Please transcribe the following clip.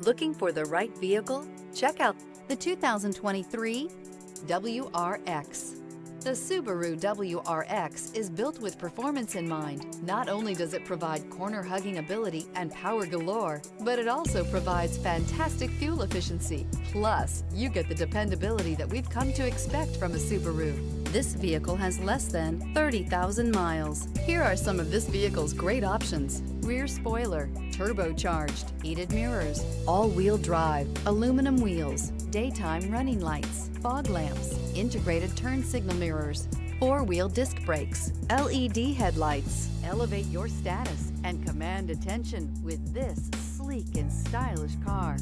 Looking for the right vehicle? Check out the 2023 WRX. The Subaru WRX is built with performance in mind. Not only does it provide corner-hugging ability and power galore, but it also provides fantastic fuel efficiency. Plus, you get the dependability that we've come to expect from a Subaru. This vehicle has less than 30,000 miles. Here are some of this vehicle's great options: rear spoiler, turbocharged, heated mirrors, all-wheel drive, aluminum wheels, daytime running lights, fog lamps, integrated turn signal mirrors, four-wheel disc brakes, LED headlights. Elevate your status and command attention with this sleek and stylish car.